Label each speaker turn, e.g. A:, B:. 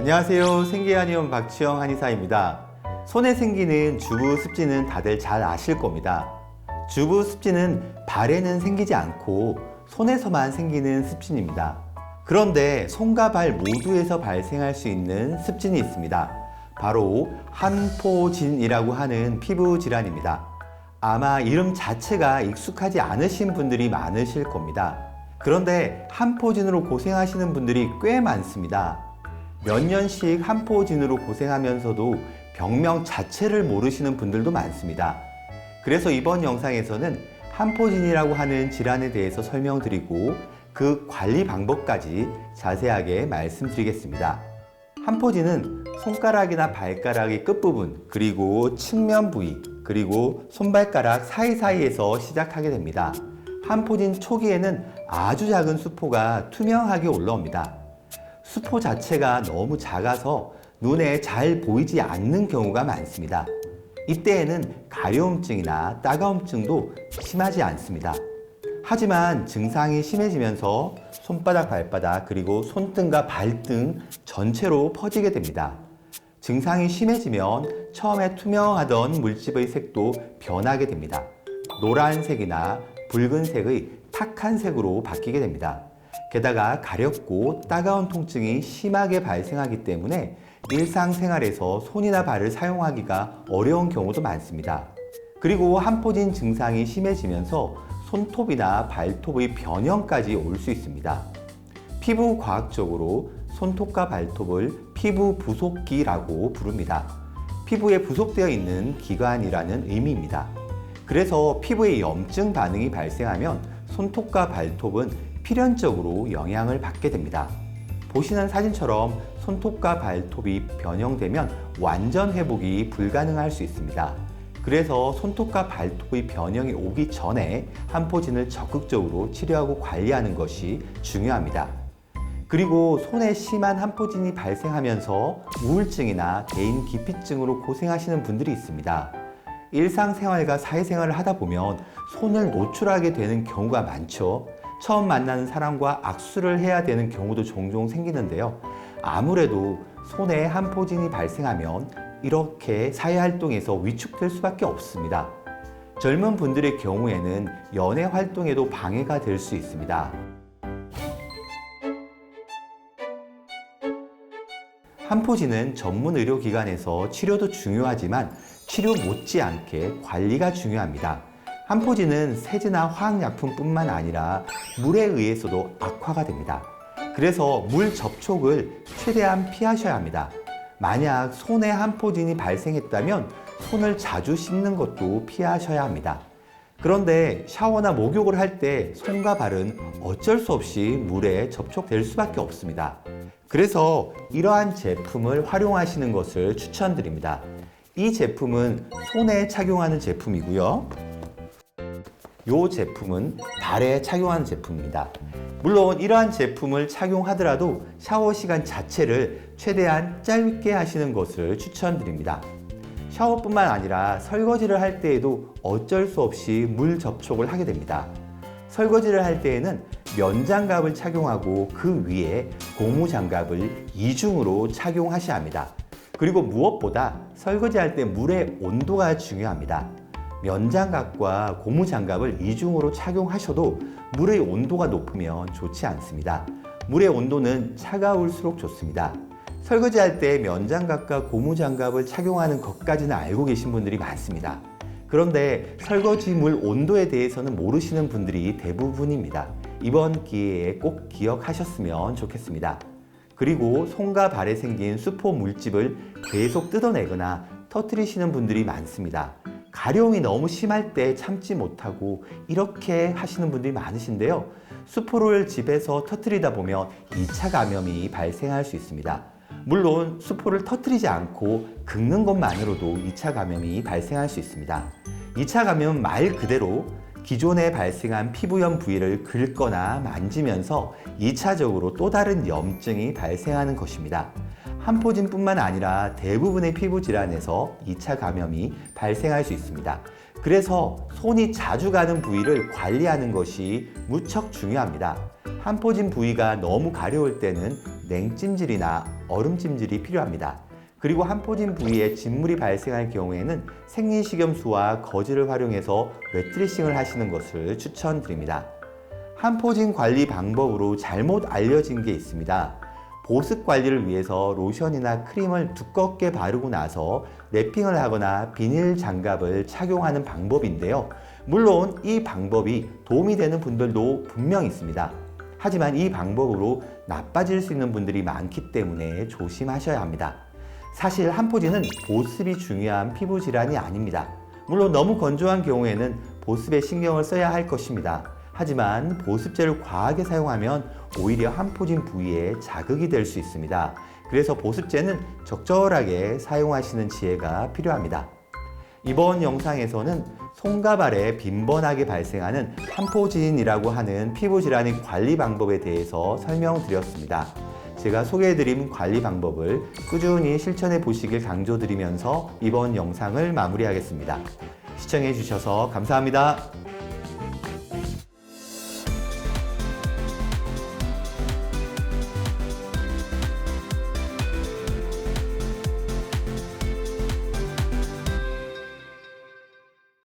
A: 안녕하세요. 생기한의원 박주영 한의사입니다. 손에 생기는 주부 습진은 다들 잘 아실 겁니다. 주부 습진은 발에는 생기지 않고 손에서만 생기는 습진입니다. 그런데 손과 발 모두에서 발생할 수 있는 습진이 있습니다. 바로 한포진이라고 하는 피부 질환입니다. 아마 이름 자체가 익숙하지 않으신 분들이 많으실 겁니다. 그런데 한포진으로 고생하시는 분들이 꽤 많습니다. 몇 년씩 한포진으로 고생하면서도 병명 자체를 모르시는 분들도 많습니다. 그래서 이번 영상에서는 한포진이라고 하는 질환에 대해서 설명드리고 그 관리 방법까지 자세하게 말씀드리겠습니다. 한포진은 손가락이나 발가락의 끝부분, 그리고 측면 부위, 그리고 손발가락 사이사이에서 시작하게 됩니다. 한포진 초기에는 아주 작은 수포가 투명하게 올라옵니다. 수포 자체가 너무 작아서 눈에 잘 보이지 않는 경우가 많습니다. 이때에는 가려움증이나 따가움증도 심하지 않습니다. 하지만 증상이 심해지면서 손바닥, 발바닥, 그리고 손등과 발등 전체로 퍼지게 됩니다. 증상이 심해지면 처음에 투명하던 물집의 색도 변하게 됩니다. 노란색이나 붉은색의 탁한 색으로 바뀌게 됩니다. 게다가 가렵고 따가운 통증이 심하게 발생하기 때문에 일상생활에서 손이나 발을 사용하기가 어려운 경우도 많습니다. 그리고 한포진 증상이 심해지면서 손톱이나 발톱의 변형까지 올 수 있습니다. 피부 과학적으로 손톱과 발톱을 피부 부속기라고 부릅니다. 피부에 부속되어 있는 기관이라는 의미입니다. 그래서 피부에 염증 반응이 발생하면 손톱과 발톱은 필연적으로 영향을 받게 됩니다. 보시는 사진처럼 손톱과 발톱이 변형되면 완전 회복이 불가능할 수 있습니다. 그래서 손톱과 발톱의 변형이 오기 전에 한포진을 적극적으로 치료하고 관리하는 것이 중요합니다. 그리고 손에 심한 한포진이 발생하면서 우울증이나 대인 기피증으로 고생하시는 분들이 있습니다. 일상생활과 사회생활을 하다 보면 손을 노출하게 되는 경우가 많죠. 처음 만나는 사람과 악수를 해야 되는 경우도 종종 생기는데요. 아무래도 손에 한포진이 발생하면 이렇게 사회활동에서 위축될 수밖에 없습니다. 젊은 분들의 경우에는 연애 활동에도 방해가 될 수 있습니다. 한포진은 전문 의료기관에서 치료도 중요하지만 치료 못지않게 관리가 중요합니다. 한포진은 세제나 화학약품뿐만 아니라 물에 의해서도 악화가 됩니다. 그래서 물 접촉을 최대한 피하셔야 합니다. 만약 손에 한포진이 발생했다면 손을 자주 씻는 것도 피하셔야 합니다. 그런데 샤워나 목욕을 할 때 손과 발은 어쩔 수 없이 물에 접촉될 수밖에 없습니다. 그래서 이러한 제품을 활용하시는 것을 추천드립니다. 이 제품은 손에 착용하는 제품이고요. 이 제품은 발에 착용하는 제품입니다. 물론 이러한 제품을 착용하더라도 샤워 시간 자체를 최대한 짧게 하시는 것을 추천드립니다. 샤워뿐만 아니라 설거지를 할 때에도 어쩔 수 없이 물 접촉을 하게 됩니다. 설거지를 할 때에는 면장갑을 착용하고 그 위에 고무장갑을 이중으로 착용하셔야 합니다. 그리고 무엇보다 설거지할 때 물의 온도가 중요합니다. 면장갑과 고무장갑을 이중으로 착용하셔도 물의 온도가 높으면 좋지 않습니다. 물의 온도는 차가울수록 좋습니다. 설거지할 때 면장갑과 고무장갑을 착용하는 것까지는 알고 계신 분들이 많습니다. 그런데 설거지물 온도에 대해서는 모르시는 분들이 대부분입니다. 이번 기회에 꼭 기억하셨으면 좋겠습니다. 그리고 손과 발에 생긴 수포 물집을 계속 뜯어내거나 터뜨리시는 분들이 많습니다. 가려움이 너무 심할 때 참지 못하고 이렇게 하시는 분들이 많으신데요. 수포를 집에서 터뜨리다 보면 2차 감염이 발생할 수 있습니다. 물론 수포를 터뜨리지 않고 긁는 것만으로도 2차 감염이 발생할 수 있습니다. 2차 감염은 말 그대로 기존에 발생한 피부염 부위를 긁거나 만지면서 2차적으로 또 다른 염증이 발생하는 것입니다. 한포진뿐만 아니라 대부분의 피부 질환에서 2차 감염이 발생할 수 있습니다. 그래서 손이 자주 가는 부위를 관리하는 것이 무척 중요합니다. 한포진 부위가 너무 가려울 때는 냉찜질이나 얼음찜질이 필요합니다. 그리고 한포진 부위에 진물이 발생할 경우에는 생리식염수와 거즈를 활용해서 웨트리싱을 하시는 것을 추천드립니다. 한포진 관리 방법으로 잘못 알려진 게 있습니다. 보습 관리를 위해서 로션이나 크림을 두껍게 바르고 나서 랩핑을 하거나 비닐 장갑을 착용하는 방법인데요. 물론 이 방법이 도움이 되는 분들도 분명 있습니다. 하지만 이 방법으로 나빠질 수 있는 분들이 많기 때문에 조심하셔야 합니다. 사실 한포진은 보습이 중요한 피부 질환이 아닙니다. 물론 너무 건조한 경우에는 보습에 신경을 써야 할 것입니다. 하지만 보습제를 과하게 사용하면 오히려 한포진 부위에 자극이 될 수 있습니다. 그래서 보습제는 적절하게 사용하시는 지혜가 필요합니다. 이번 영상에서는 손과 발에 빈번하게 발생하는 한포진이라고 하는 피부 질환의 관리 방법에 대해서 설명드렸습니다. 제가 소개해드린 관리 방법을 꾸준히 실천해 보시길 강조드리면서 이번 영상을 마무리하겠습니다. 시청해 주셔서 감사합니다.